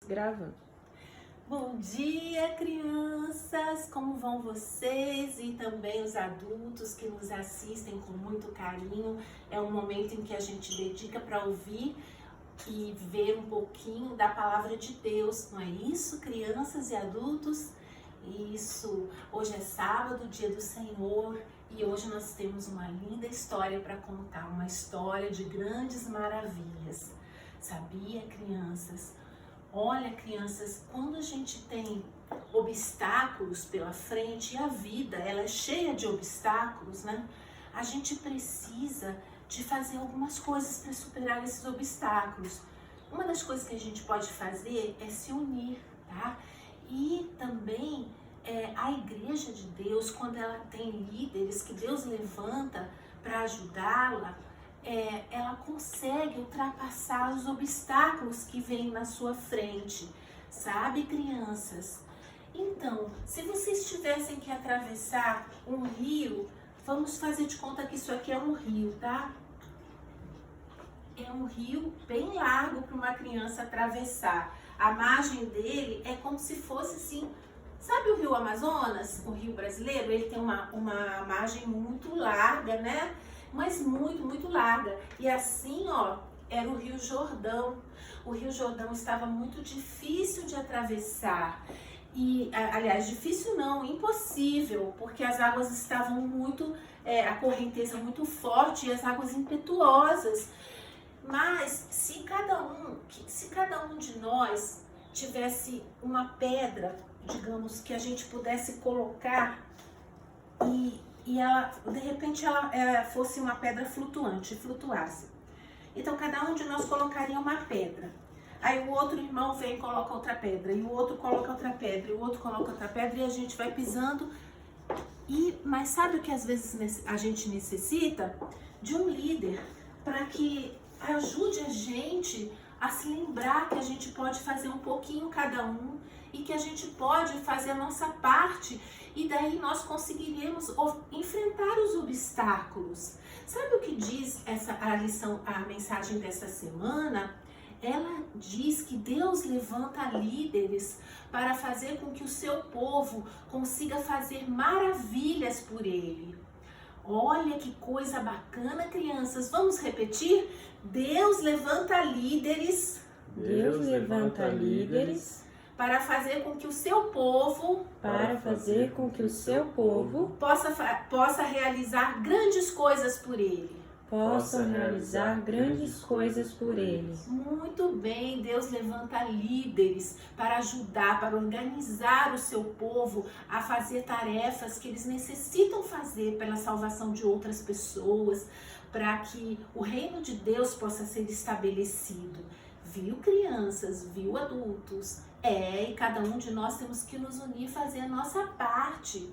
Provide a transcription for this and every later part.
Gravando. Bom dia, crianças! Como vão vocês e também os adultos que nos assistem com muito carinho? É um momento em que a gente dedica para ouvir e ver um pouquinho da palavra de Deus, não é isso, crianças e adultos? Isso! Hoje é sábado, dia do Senhor, e hoje nós temos uma linda história para contar, uma história de grandes maravilhas. Sabia, crianças? Olha, crianças, quando a gente tem obstáculos pela frente, e a vida ela é cheia de obstáculos, né? A gente precisa de fazer algumas coisas para superar esses obstáculos. Uma das coisas que a gente pode fazer é se unir, tá? E também a Igreja de Deus, quando ela tem líderes que Deus levanta para ajudá-la, ela consegue ultrapassar os obstáculos que vêm na sua frente, sabe, crianças? Então, se vocês tivessem que atravessar um rio, vamos fazer de conta que isso aqui é um rio, tá? É um rio bem largo para uma criança atravessar. A margem dele é como se fosse assim, sabe o Rio Amazonas, o rio brasileiro? Ele tem uma margem muito larga, né? Mas muito larga. E assim, ó, era o Rio Jordão. O Rio Jordão estava muito difícil de atravessar. E, aliás, difícil não, impossível, porque as águas estavam muito, a correnteza muito forte e as águas impetuosas. Mas se cada um de nós tivesse uma pedra, digamos, que a gente pudesse colocar e ela, de repente, ela fosse uma pedra flutuante, flutuasse. Então, cada um de nós colocaria uma pedra. Aí o outro irmão vem e coloca outra pedra, e o outro coloca outra pedra, e o outro coloca outra pedra, e a gente vai pisando. Mas sabe o que às vezes a gente necessita? De um líder, para que ajude a gente a se lembrar que a gente pode fazer um pouquinho cada um, e que a gente pode fazer a nossa parte, e daí nós conseguiremos enfrentar os obstáculos. Sabe o que diz a mensagem dessa semana? Ela diz que Deus levanta líderes para fazer com que o seu povo consiga fazer maravilhas por ele. Olha que coisa bacana, crianças. Vamos repetir? Deus levanta líderes. Deus levanta líderes para fazer com que o seu povo possa realizar grandes coisas por ele. Muito bem, Deus levanta líderes para ajudar, para organizar o seu povo a fazer tarefas que eles necessitam fazer pela salvação de outras pessoas, para que o reino de Deus possa ser estabelecido. Viu, crianças? Viu, adultos? E cada um de nós temos que nos unir e fazer a nossa parte.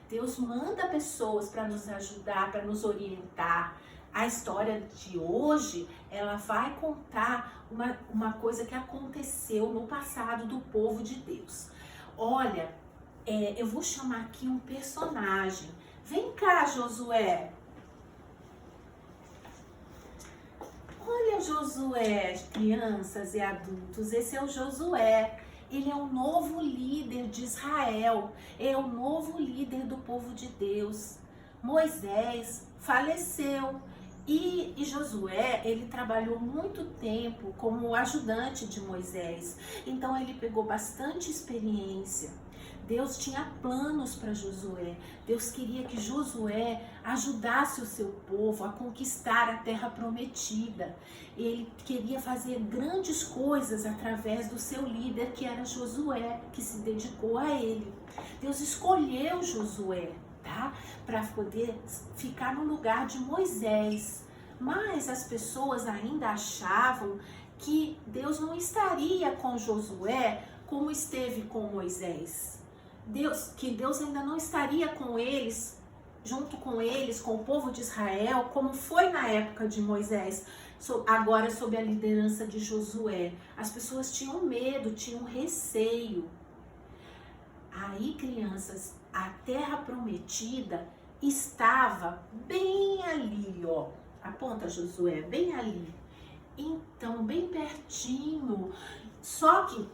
Deus manda pessoas para nos ajudar, para nos orientar. A história de hoje, ela vai contar uma coisa que aconteceu no passado do povo de Deus. Olha, eu vou chamar aqui um personagem. Vem cá, Josué. Olha, Josué, crianças e adultos, esse é o Josué. Ele é o novo líder de Israel, é o novo líder do povo de Deus. Moisés faleceu e Josué, ele trabalhou muito tempo como ajudante de Moisés. Então ele pegou bastante experiência. Deus tinha planos para Josué. Deus queria que Josué ajudasse o seu povo a conquistar a terra prometida. Ele queria fazer grandes coisas através do seu líder, que era Josué, que se dedicou a ele. Deus escolheu Josué, tá? Para poder ficar no lugar de Moisés. Mas as pessoas ainda achavam que Deus não estaria com Josué como esteve com Moisés. Que Deus ainda não estaria com eles, junto com eles, com o povo de Israel, como foi na época de Moisés, agora sob a liderança de Josué. As pessoas tinham medo, tinham receio. Aí, crianças, a terra prometida estava bem ali, ó. Aponta, Josué, bem ali. Então, bem pertinho. Só que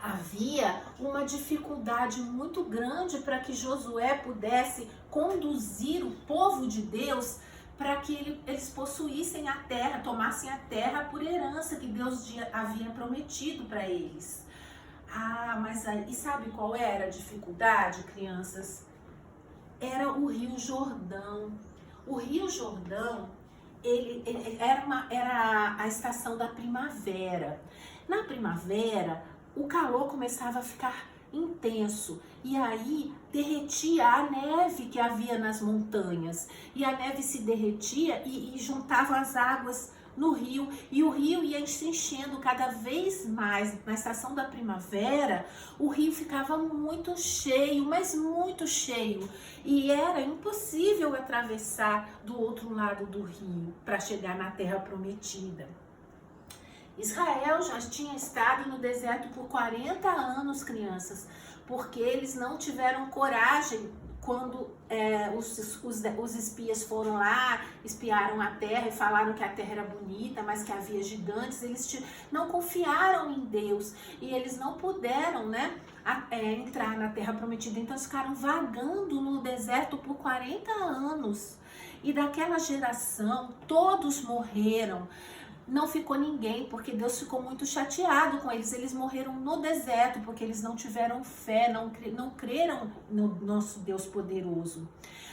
havia uma dificuldade muito grande para que Josué pudesse conduzir o povo de Deus para que eles possuíssem a terra, tomassem a terra por herança que Deus havia prometido para eles. Mas aí, sabe qual era a dificuldade, crianças? Era o Rio Jordão. O Rio Jordão, ele era a estação da primavera. Na primavera, o calor começava a ficar intenso e aí derretia a neve que havia nas montanhas, e a neve se derretia e juntava as águas no rio, e o rio ia se enchendo cada vez mais. Na estação da primavera, o rio ficava muito cheio, mas muito cheio, e era impossível atravessar do outro lado do rio para chegar na terra prometida. Israel já tinha estado no deserto por 40 anos, crianças, porque eles não tiveram coragem quando os espias foram lá, espiaram a terra e falaram que a terra era bonita, mas que havia gigantes. Eles não confiaram em Deus e eles não puderam, entrar na terra prometida. Então eles ficaram vagando no deserto por 40 anos. E daquela geração, todos morreram. Não ficou ninguém, porque Deus ficou muito chateado com eles. Eles morreram no deserto, porque eles não tiveram fé, não creram no nosso Deus poderoso.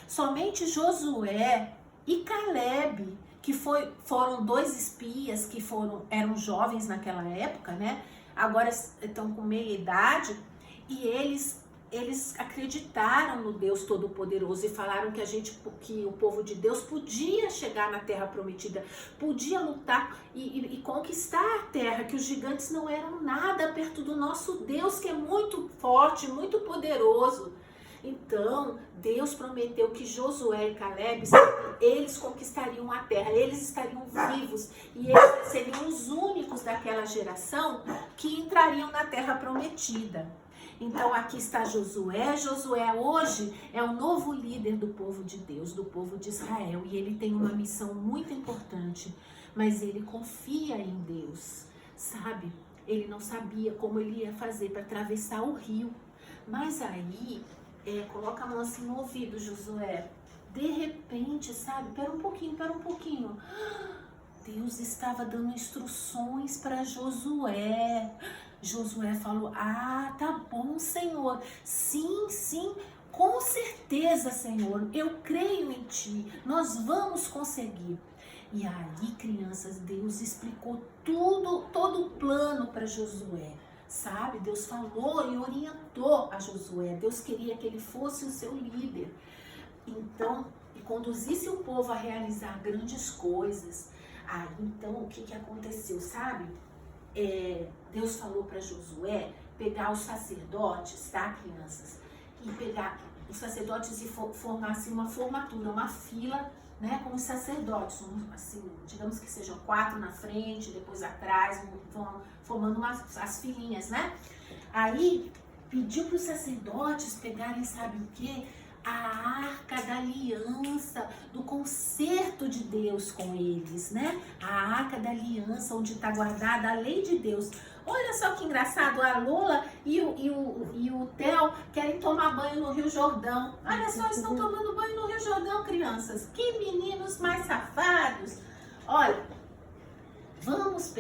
Somente Josué e Caleb, que foram dois espias que eram jovens naquela época, agora estão com meia idade, e eles acreditaram no Deus Todo-Poderoso e falaram que o povo de Deus podia chegar na terra prometida, podia lutar e conquistar a terra, que os gigantes não eram nada perto do nosso Deus, que é muito forte, muito poderoso. Então, Deus prometeu que Josué e Caleb, eles conquistariam a terra, eles estariam vivos e eles seriam os únicos daquela geração que entrariam na terra prometida. Então aqui está Josué. Josué hoje é o novo líder do povo de Deus, do povo de Israel. E ele tem uma missão muito importante, mas ele confia em Deus, sabe? Ele não sabia como ele ia fazer para atravessar o rio. Mas aí, coloca a mão assim no ouvido, Josué. De repente, sabe? Pera um pouquinho. Deus estava dando instruções para Josué. Josué falou: tá bom, Senhor. Sim, com certeza, Senhor. Eu creio em Ti. Nós vamos conseguir. E aí, crianças, Deus explicou todo o plano para Josué. Sabe? Deus falou e orientou a Josué. Deus queria que ele fosse o seu líder. Então, e conduzisse o povo a realizar grandes coisas. Então, o que aconteceu, sabe? Deus falou para Josué pegar os sacerdotes, tá, crianças? E pegar os sacerdotes e formar assim uma formatura, uma fila, com os sacerdotes. Assim, digamos que sejam 4 na frente, depois atrás, vão formando as filinhas, Aí, pediu para os sacerdotes pegarem, sabe o quê? A Arca da Aliança, do concerto de Deus com eles, A Arca da Aliança, onde está guardada a lei de Deus. Olha só que engraçado, a Lula e o Theo querem tomar banho no Rio Jordão. Olha só, estão tomando banho no Rio Jordão, crianças. Que meninos mais safados. Olha, vamos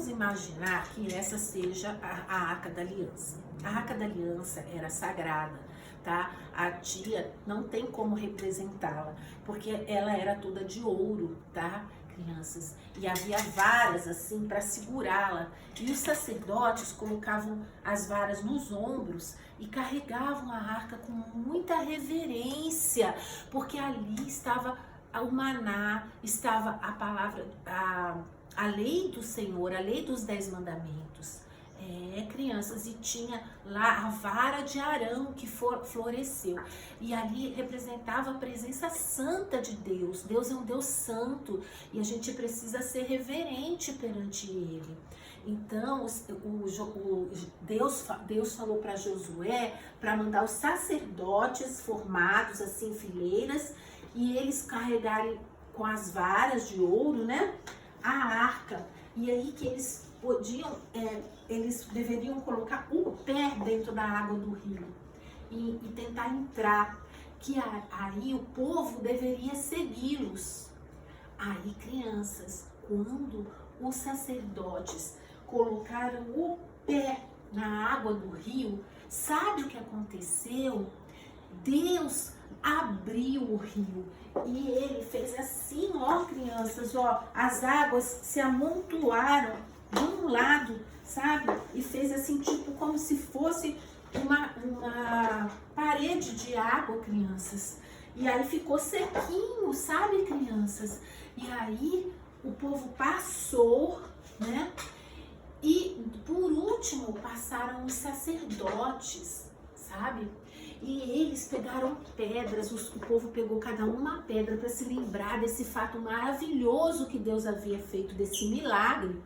imaginar que essa seja a Arca da Aliança. A Arca da Aliança era sagrada. Tá? A tia não tem como representá-la, porque ela era toda de ouro, tá, crianças? E havia varas assim para segurá-la. E os sacerdotes colocavam as varas nos ombros e carregavam a arca com muita reverência, porque ali estava o maná, estava a palavra, a lei do Senhor, a lei dos 10 mandamentos. Crianças, e tinha lá a vara de Arão que floresceu, e ali representava a presença santa de Deus. Deus é um Deus santo e a gente precisa ser reverente perante Ele. Então Deus falou para Josué para mandar os sacerdotes formados assim em fileiras, e eles carregarem com as varas de ouro, a arca. E aí que eles eles deveriam colocar o pé dentro da água do rio e tentar entrar, que aí o povo deveria segui-los. Aí, crianças, quando os sacerdotes colocaram o pé na água do rio, sabe o que aconteceu? Deus abriu o rio e ele fez assim, ó, crianças, ó, as águas se amontoaram de um lado, sabe? E fez assim, tipo, como se fosse uma parede de água, crianças. E aí ficou sequinho, sabe, crianças? E aí o povo passou, né? E por último passaram os sacerdotes, sabe? E eles pegaram pedras, o povo pegou cada uma pedra para se lembrar desse fato maravilhoso que Deus havia feito, desse milagre.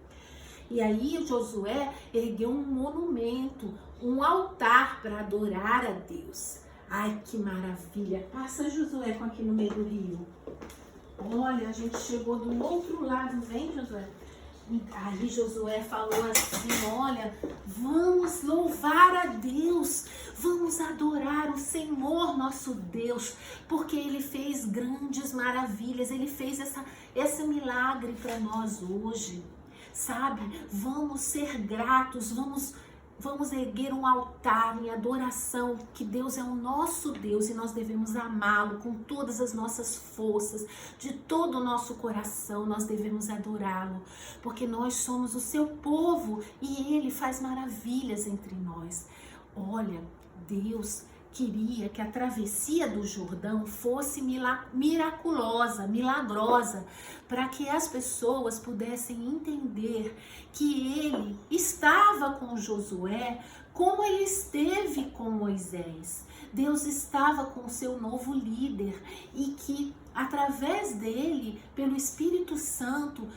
E aí o Josué ergueu um monumento, um altar para adorar a Deus. Ai, que maravilha! Passa, Josué, com aqui no meio do rio. Olha, a gente chegou do outro lado, vem, Josué? Aí Josué falou assim, olha, vamos louvar a Deus, vamos adorar o Senhor nosso Deus, porque Ele fez grandes maravilhas, Ele fez esse milagre para nós hoje, sabe? Vamos ser gratos, vamos erguer um altar em adoração, que Deus é o nosso Deus e nós devemos amá-lo com todas as nossas forças, de todo o nosso coração nós devemos adorá-lo, porque nós somos o seu povo e Ele faz maravilhas entre nós. Olha, Deus queria que a travessia do Jordão fosse miraculosa, milagrosa, para que as pessoas pudessem entender que ele estava com Josué como ele esteve com Moisés. Deus estava com o seu novo líder e que através dele, pelo Espírito Santo,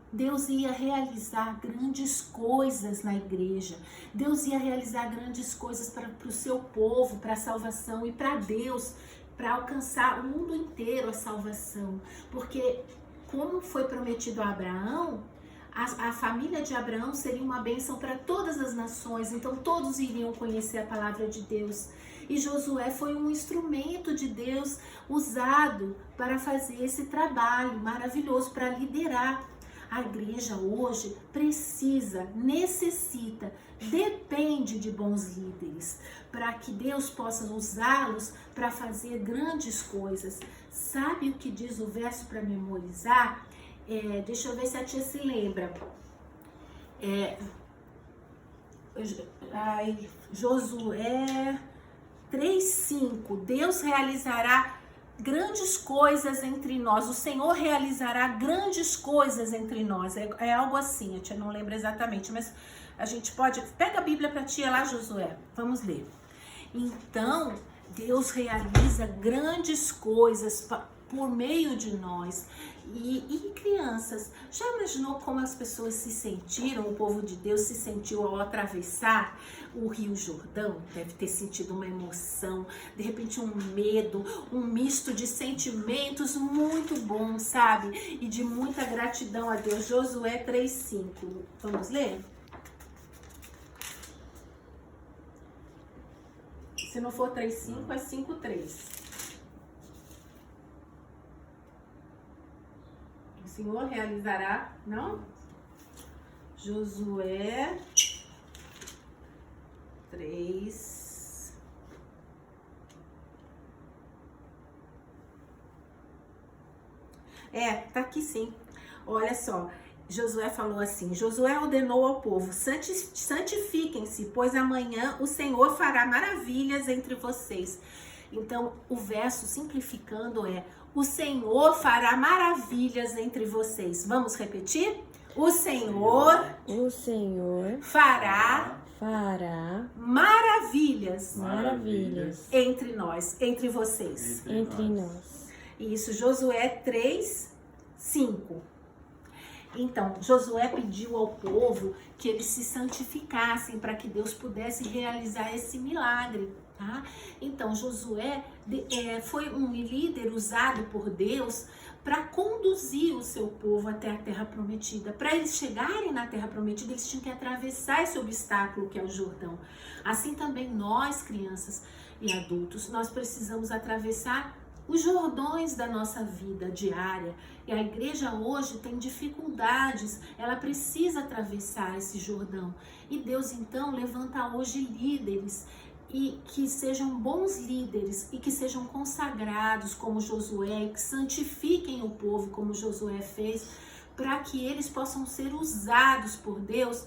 Deus ia realizar grandes coisas na igreja. Deus ia realizar grandes coisas para o seu povo, para a salvação e para Deus, para alcançar o mundo inteiro a salvação. Porque, como foi prometido a Abraão, a família de Abraão seria uma bênção para todas as nações. Então, todos iriam conhecer a palavra de Deus. E Josué foi um instrumento de Deus usado para fazer esse trabalho maravilhoso, para liderar. A igreja hoje necessita, depende de bons líderes, para que Deus possa usá-los para fazer grandes coisas. Sabe o que diz o verso para memorizar? Deixa eu ver se a tia se lembra. Josué 3:5. Deus realizará grandes coisas entre nós, o Senhor realizará grandes coisas entre nós, é algo assim, a tia não lembra exatamente, mas a gente pode, pega a Bíblia pra tia lá, Josué, vamos ler. Então, Deus realiza grandes coisas por meio de nós. E crianças, já imaginou como as pessoas se sentiram, o povo de Deus se sentiu ao atravessar o Rio Jordão? Deve ter sentido uma emoção, de repente um medo, um misto de sentimentos muito bom, sabe? E de muita gratidão a Deus. Josué 3:5. Vamos ler? Se não for 3:5, é 5:3. O Senhor realizará, não? Josué 3. Tá aqui sim. Olha só, Josué falou assim, Josué ordenou ao povo, santifiquem-se, pois amanhã o Senhor fará maravilhas entre vocês. Então, o verso simplificando o Senhor fará maravilhas entre vocês. Vamos repetir? O Senhor fará maravilhas entre nós, entre vocês. Entre nós. Isso, Josué 3:5. Então, Josué pediu ao povo que eles se santificassem para que Deus pudesse realizar esse milagre, tá? Então, Josué foi um líder usado por Deus para conduzir o seu povo até a terra prometida. Para eles chegarem na terra prometida, eles tinham que atravessar esse obstáculo que é o Jordão. Assim também nós, crianças e adultos, nós precisamos atravessar os Jordões da nossa vida diária. E a igreja hoje tem dificuldades, ela precisa atravessar esse Jordão. E Deus então levanta hoje líderes, e que sejam bons líderes e que sejam consagrados como Josué, que santifiquem o povo como Josué fez, para que eles possam ser usados por Deus,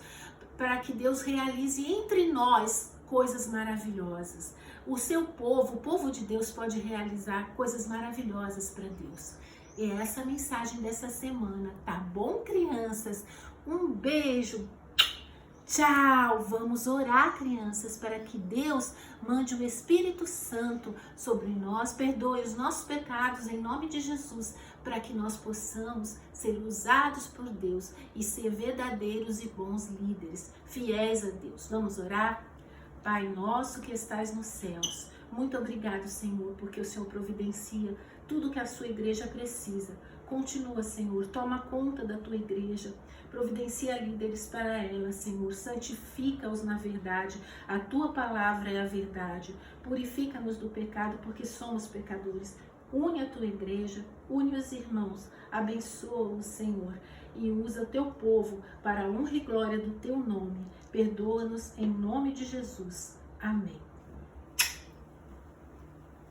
para que Deus realize entre nós coisas maravilhosas. O seu povo, o povo de Deus, pode realizar coisas maravilhosas para Deus. E é essa a mensagem dessa semana, tá bom, crianças? Um beijo. Tchau! Vamos orar, crianças, para que Deus mande o Espírito Santo sobre nós, perdoe os nossos pecados em nome de Jesus, para que nós possamos ser usados por Deus e ser verdadeiros e bons líderes, fiéis a Deus. Vamos orar? Pai nosso que estais nos céus, muito obrigado, Senhor, porque o Senhor providencia tudo que a sua igreja precisa. Continua, Senhor, toma conta da tua igreja, providencia líderes para ela, Senhor, santifica-os na verdade, a tua palavra é a verdade, purifica-nos do pecado porque somos pecadores. Une a tua igreja, une os irmãos, abençoa-os, Senhor, e usa o teu povo para a honra e glória do teu nome. Perdoa-nos em nome de Jesus. Amém.